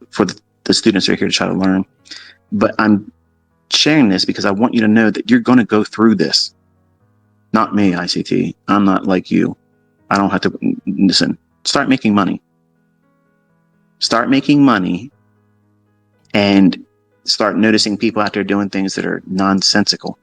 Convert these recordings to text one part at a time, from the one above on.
for the students who are here to try to learn. But I'm sharing this because I want you to know that you're going to go through this. Not me, ICT. I'm not like you. I don't have to listen. Start making money. Start making money and start noticing people out there doing things that are nonsensical.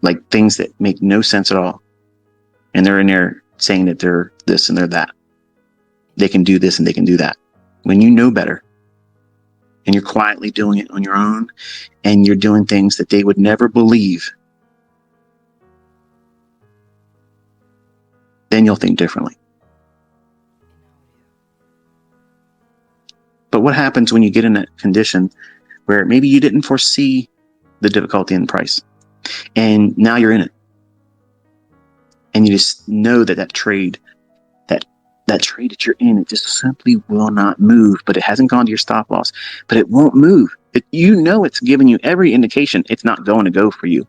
Like things that make no sense at all. And they're in there saying that they're this and they're that. They can do this and they can do that. When you know better and you're quietly doing it on your own and you're doing things that they would never believe, then you'll think differently. But what happens when you get in a condition where maybe you didn't foresee the difficulty in the price and now you're in it? And you just know that that trade that you're in, it just simply will not move, but it hasn't gone to your stop loss, but it won't move. It's giving you every indication it's not going to go for you.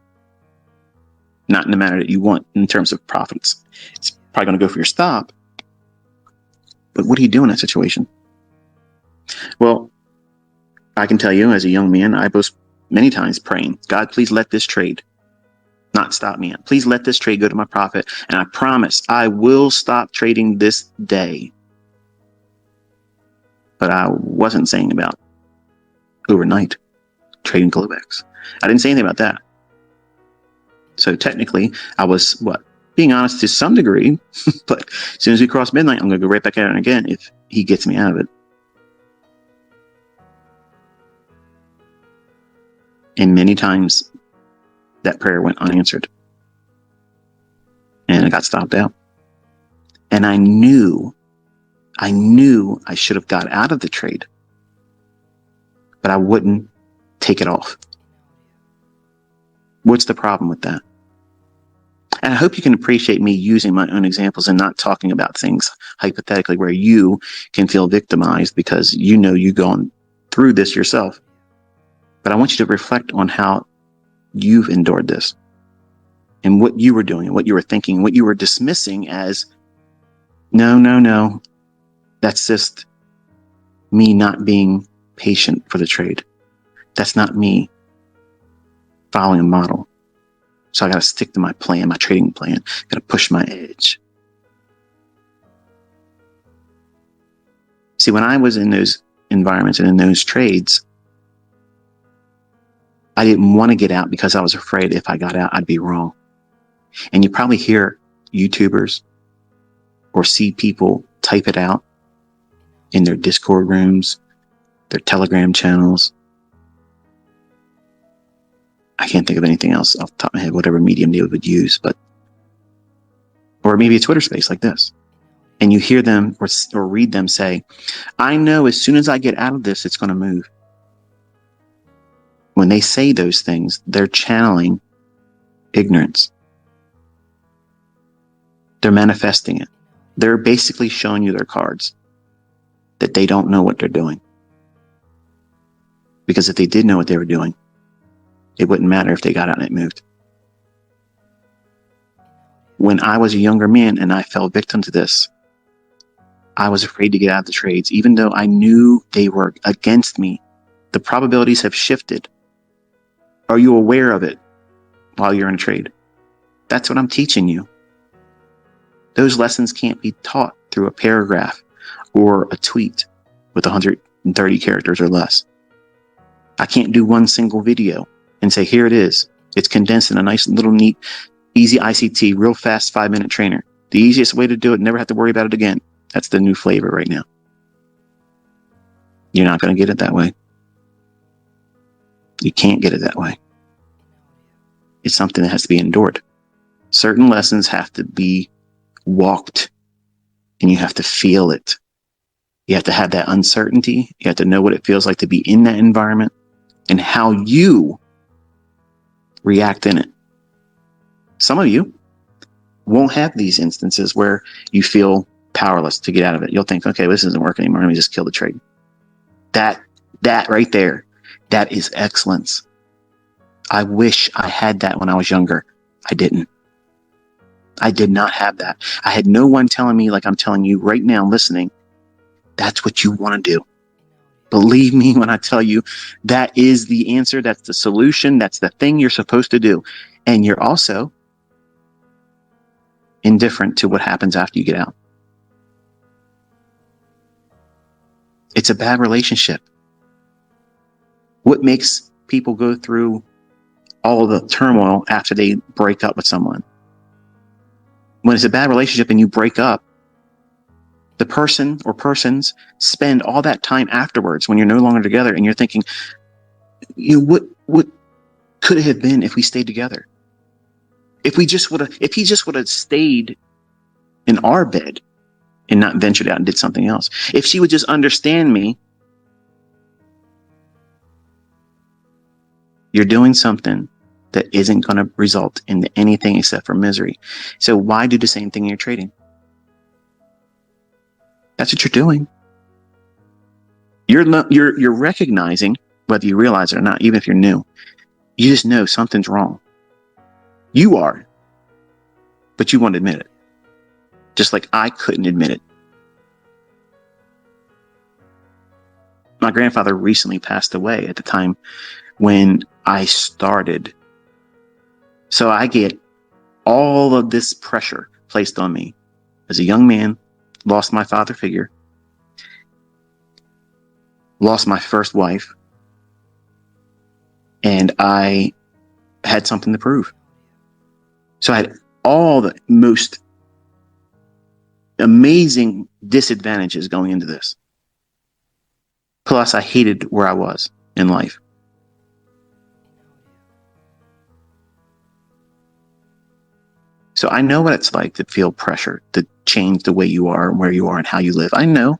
Not in the manner that you want in terms of profits. It's probably going to go for your stop. But what do you do in that situation? Well, I can tell you as a young man, I was many times praying, God, please let this trade not stop me. Please let this trade go to my profit. And I promise I will stop trading this day. But I wasn't saying about overnight trading Globex. I didn't say anything about that. So technically I was being honest to some degree, but as soon as we cross midnight, I'm going to go right back at it again if he gets me out of it. And many times that prayer went unanswered. And I got stopped out. And I knew I should have got out of the trade. But I wouldn't take it off. What's the problem with that? And I hope you can appreciate me using my own examples and not talking about things hypothetically where you can feel victimized because you've gone through this yourself. But I want you to reflect on how you've endured this and what you were doing and what you were thinking, what you were dismissing as, no, that's just me not being patient for the trade. That's not me following a model. So I got to stick to my plan, my trading plan. Got to push my edge. See, when I was in those environments and in those trades, I didn't want to get out because I was afraid if I got out, I'd be wrong. And you probably hear YouTubers or see people type it out in their Discord rooms, their Telegram channels. I can't think of anything else off the top of my head, whatever medium they would use, or maybe a Twitter space like this. And you hear them or read them say, I know as soon as I get out of this, it's going to move. When they say those things, they're channeling ignorance. They're manifesting it. They're basically showing you their cards that they don't know what they're doing. Because if they did know what they were doing, it wouldn't matter if they got out and it moved. When I was a younger man and I fell victim to this, I was afraid to get out of the trades, even though I knew they were against me. The probabilities have shifted. Are you aware of it while you're in a trade? That's what I'm teaching you. Those lessons can't be taught through a paragraph or a tweet with 130 characters or less. I can't do one single video and say, here it is. It's condensed in a nice little neat, easy ICT, real fast 5-minute trainer. The easiest way to do it, never have to worry about it again. That's the new flavor right now. You're not going to get it that way. You can't get it that way. It's something that has to be endured. Certain lessons have to be walked, and you have to feel it. You have to have that uncertainty. You have to know what it feels like to be in that environment and how you react in it. Some of you won't have these instances where you feel powerless to get out of it. You'll think, okay, this isn't working anymore. Let me just kill the trade. That right there, that is excellence. I wish I had that when I was younger. I didn't. I did not have that. I had no one telling me, like I'm telling you right now listening, that's what you want to do. Believe me when I tell you that is the answer. That's the solution. That's the thing you're supposed to do. And you're also indifferent to what happens after you get out. It's a bad relationship. What makes people go through all the turmoil after they break up with someone? When it's a bad relationship and you break up, the person or persons spend all that time afterwards when you're no longer together and you're thinking, what could it have been if we stayed together? If he just would have stayed in our bed and not ventured out and did something else. If she would just understand me. You're doing something that isn't going to result in anything except for misery. So why do the same thing in your trading? That's what you're doing. You're recognizing, whether you realize it or not, even if you're new, you just know something's wrong. You are, but you won't admit it. Just like I couldn't admit it. My grandfather recently passed away at the time when I started. So I get all of this pressure placed on me as a young man, lost my father figure, lost my first wife, and I had something to prove. So I had all the most amazing disadvantages going into this. Plus, I hated where I was in life. So I know what it's like to feel pressure to change the way you are and where you are and how you live. I know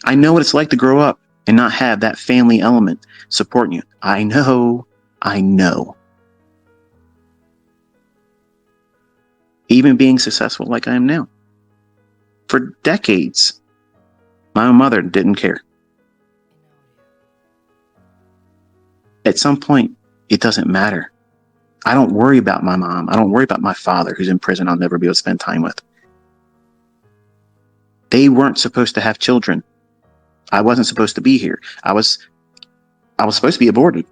what it's like to grow up and not have that family element supporting you. I know. Even being successful like I am now. For decades, my mother didn't care. At some point, it doesn't matter. I don't worry about my mom. I don't worry about my father who's in prison I'll never be able to spend time with. They weren't supposed to have children. I wasn't supposed to be here. I was supposed to be aborted.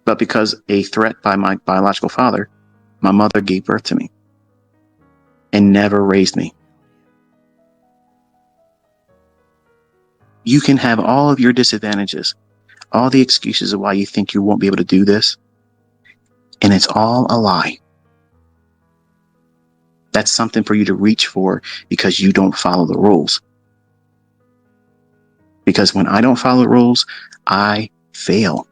But because a threat by my biological father, my mother gave birth to me and never raised me. You can have all of your disadvantages, all the excuses of why you think you won't be able to do this, and it's all a lie. That's something for you to reach for because you don't follow the rules. Because when I don't follow the rules, I fail.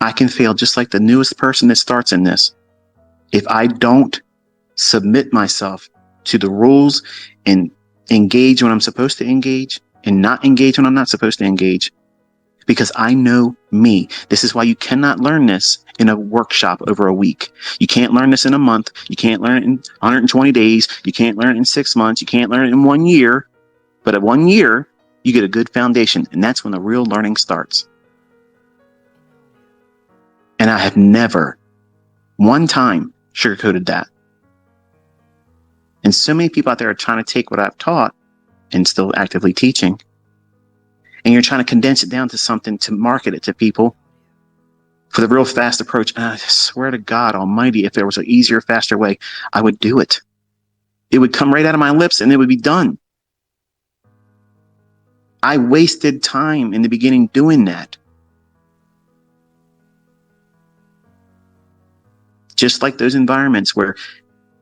I can fail just like the newest person that starts in this. If I don't submit myself to the rules and engage when I'm supposed to engage and not engage when I'm not supposed to engage, because I know me. This is why you cannot learn this in a workshop over a week. You can't learn this in a month. You can't learn it in 120 days. You can't learn it in 6 months. You can't learn it in 1 year. But at 1 year, you get a good foundation. And that's when the real learning starts. And I have never, one time, sugarcoated that. And so many people out there are trying to take what I've taught and still actively teaching. And you're trying to condense it down to something to market it to people for the real fast approach. And I swear to God Almighty, if there was an easier, faster way, I would do it. It would come right out of my lips and it would be done. I wasted time in the beginning doing that. Just like those environments where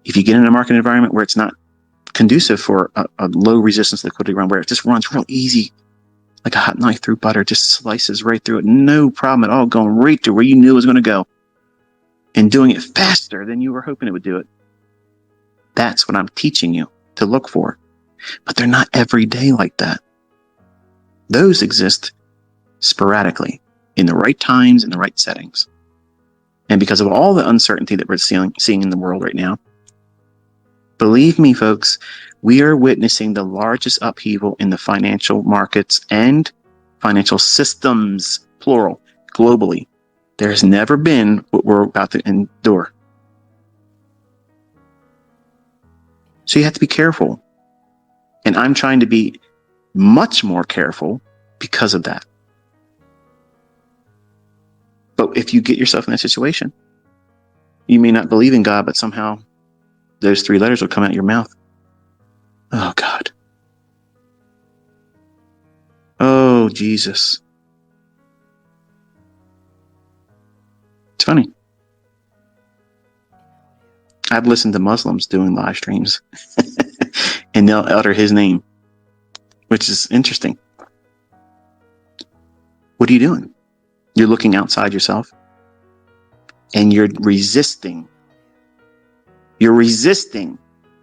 if you get in a market environment where it's not conducive for a low resistance liquidity run, where it just runs real easy, like a hot knife through butter, just slices right through it. No problem at all, going right to where you knew it was going to go and doing it faster than you were hoping it would do it. That's what I'm teaching you to look for. But they're not every day like that. Those exist sporadically in the right times, in the right settings. And because of all the uncertainty that we're seeing in the world right now, believe me, folks, we are witnessing the largest upheaval in the financial markets and financial systems, plural, globally. There's never been what we're about to endure. So you have to be careful. And I'm trying to be much more careful because of that. But if you get yourself in that situation, you may not believe in God, but somehow those 3 letters will come out your mouth. Oh, God. Oh, Jesus. It's funny. I've listened to Muslims doing live streams and they'll utter his name, which is interesting. What are you doing? You're looking outside yourself and you're resisting. You're resisting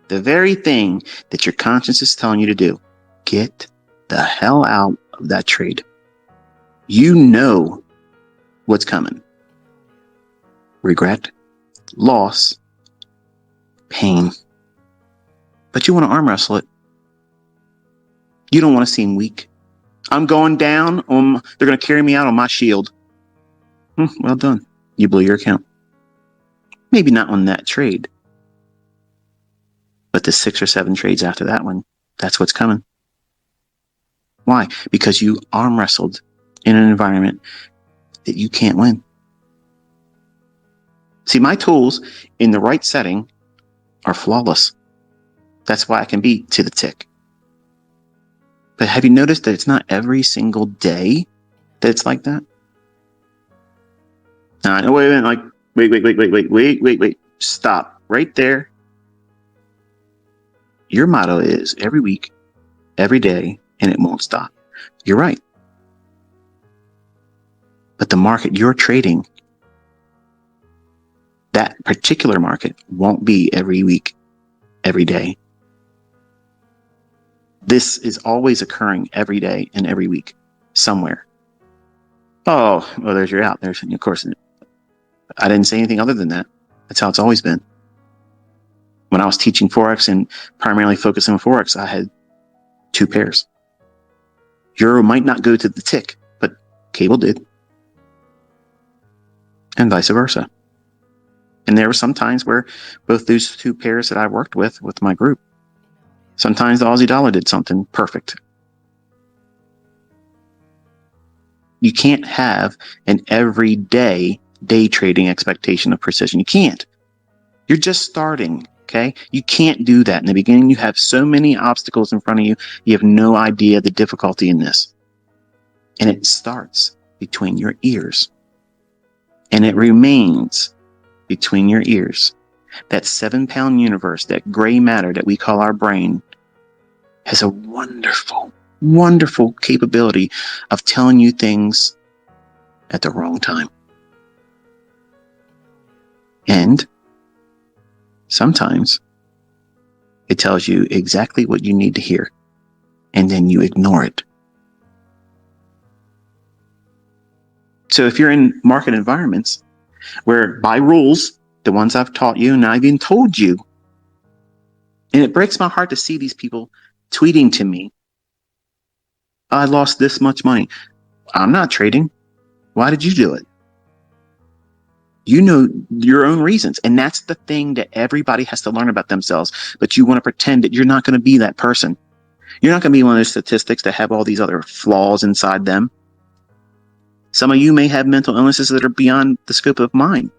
the very thing that your conscience is telling you to do. Get the hell out of that trade. You know what's coming. Regret, loss, pain. But you want to arm wrestle it. You don't want to seem weak. I'm going down. They're going to carry me out on my shield. Well done. You blew your account. Maybe not on that trade, but the 6 or 7 trades after that one, that's what's coming. Why? Because you arm wrestled in an environment that you can't win. See, my tools in the right setting are flawless. That's why I can be to the tick. But have you noticed that it's not every single day that it's like that? Now, wait. Stop right there. Your motto is every week, every day, and it won't stop. You're right. But the market you're trading, that particular market won't be every week, every day. This is always occurring every day and every week, somewhere. Oh, well, there's your out. Of course, I didn't say anything other than that. That's how it's always been. When I was teaching forex and primarily focusing on forex, I had 2 pairs. Euro might not go to the tick, but cable did, and vice versa. And there were some times where both those 2 pairs that I worked with my group, sometimes the Aussie dollar did something perfect. You can't have an everyday day trading expectation of precision. You can't. You're just starting, okay? You can't do that. In the beginning, you have so many obstacles in front of you. You have no idea the difficulty in this. And it starts between your ears. And it remains between your ears. That 7-pound universe, that gray matter that we call our brain, has a wonderful, wonderful capability of telling you things at the wrong time. And sometimes it tells you exactly what you need to hear, and then you ignore it. So if you're in market environments where by rules, the ones I've taught you and I've even told you, and it breaks my heart to see these people tweeting to me, I lost this much money. I'm not trading. Why did you do it? You know your own reasons. And that's the thing that everybody has to learn about themselves. But you want to pretend that you're not going to be that person. You're not going to be one of those statistics that have all these other flaws inside them. Some of you may have mental illnesses that are beyond the scope of mine.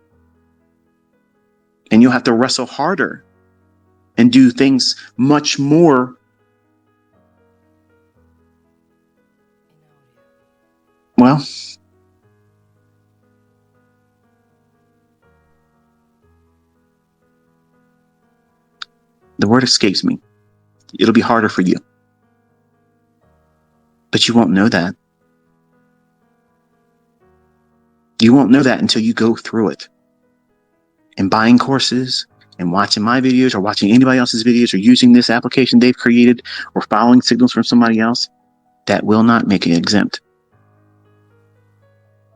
And you'll have to wrestle harder and do things much more. Well, the word escapes me. It'll be harder for you. But you won't know that. You won't know that until you go through it. And buying courses and watching my videos or watching anybody else's videos or using this application they've created or following signals from somebody else, that will not make it exempt.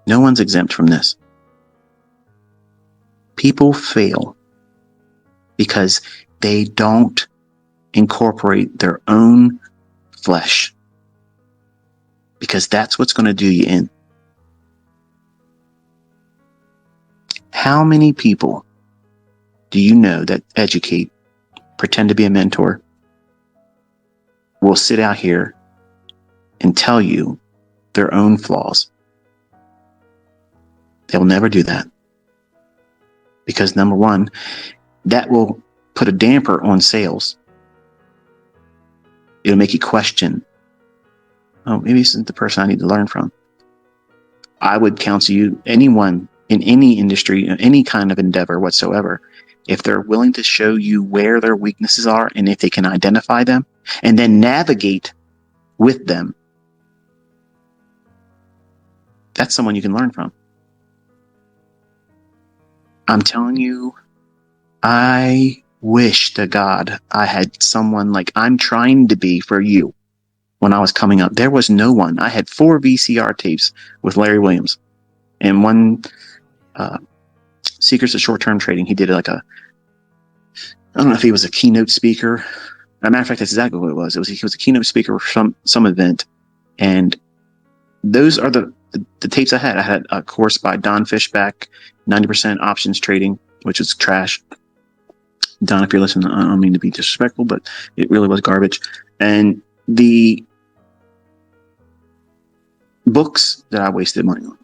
No one's exempt from this. People fail because they don't incorporate their own flesh, because that's what's going to do you in. How many people do you know that educate pretend to be a mentor will sit out here and tell you their own flaws. They'll never do that. Because number one, that will put a damper on sales. It'll make you question, oh, maybe this isn't the person I need to learn from. I would counsel you, anyone in any industry, any kind of endeavor whatsoever, if they're willing to show you where their weaknesses are and if they can identify them and then navigate with them, that's someone you can learn from. I'm telling you, I wish to God I had someone like I'm trying to be for you. When I was coming up, there was no one. I had 4 VCR tapes with Larry Williams, and one Secrets of Short-Term Trading. He did like I don't know if he was a keynote speaker. As a matter of fact, that's exactly what it was. He was a keynote speaker for some event, and those are the tapes I had. I had a course by Don Fishback, 90% options trading, which is trash. Don, if you're listening, I don't mean to be disrespectful, but it really was garbage. And the books that I wasted money on.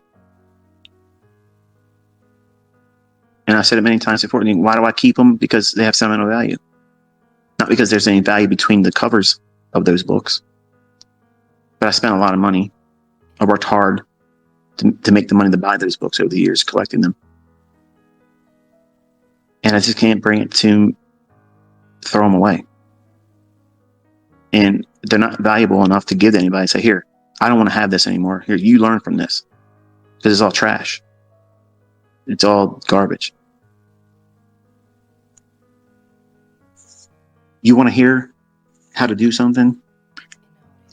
And I said it many times before, why do I keep them? Because they have sentimental value. Not because there's any value between the covers of those books. But I spent a lot of money. I worked hard to make the money to buy those books over the years, collecting them. And I just can't bring it to throw them away. And they're not valuable enough to give to anybody and say, here, I don't want to have this anymore. Here, you learn from this. Because it's all trash. It's all garbage. You want to hear how to do something?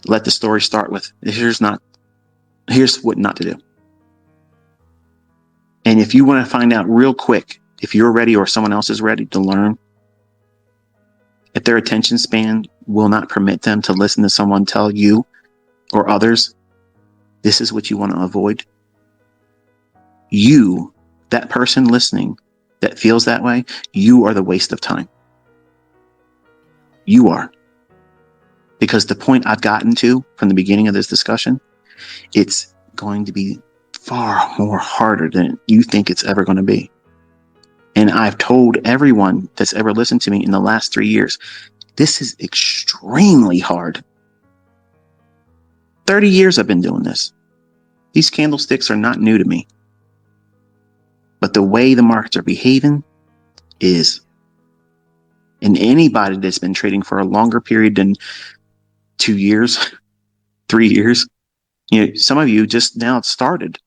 Let the story start with, here's what not to do. And if you want to find out real quick, if you're ready or someone else is ready to learn, if their attention span will not permit them to listen to someone tell you or others, this is what you want to avoid. You, that person listening that feels that way, you are the waste of time. You are. Because the point I've gotten to from the beginning of this discussion, it's going to be far more harder than you think it's ever going to be. And I've told everyone that's ever listened to me in the last 3 years, this is extremely hard. 30 years I've been doing this. These candlesticks are not new to me. But the way the markets are behaving is. And anybody that's been trading for a longer period than 2 years, 3 years, some of you just now started.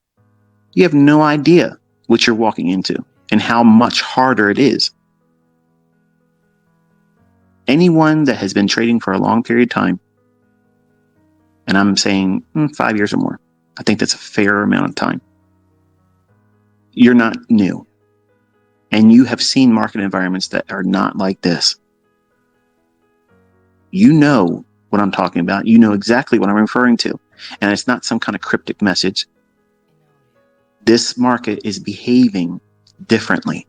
You have no idea what you're walking into and how much harder it is. Anyone that has been trading for a long period of time, and I'm saying 5 years or more, I think that's a fair amount of time. You're not new. And you have seen market environments that are not like this. You know what I'm talking about. You know exactly what I'm referring to. And it's not some kind of cryptic message. This market is behaving differently.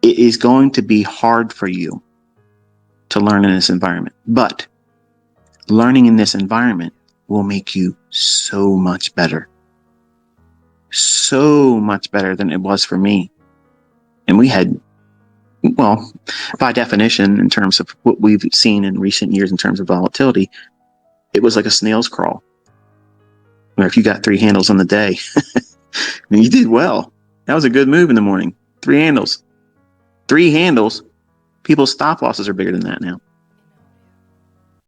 It is going to be hard for you to learn in this environment. But learning in this environment will make you so much better. So much better than it was for me. And we had, well, by definition, in terms of what we've seen in recent years in terms of volatility, it was like a snail's crawl. Where if you got 3 handles on the day, you did well. That was a good move in the morning. 3 handles. 3 handles. People's stop losses are bigger than that now.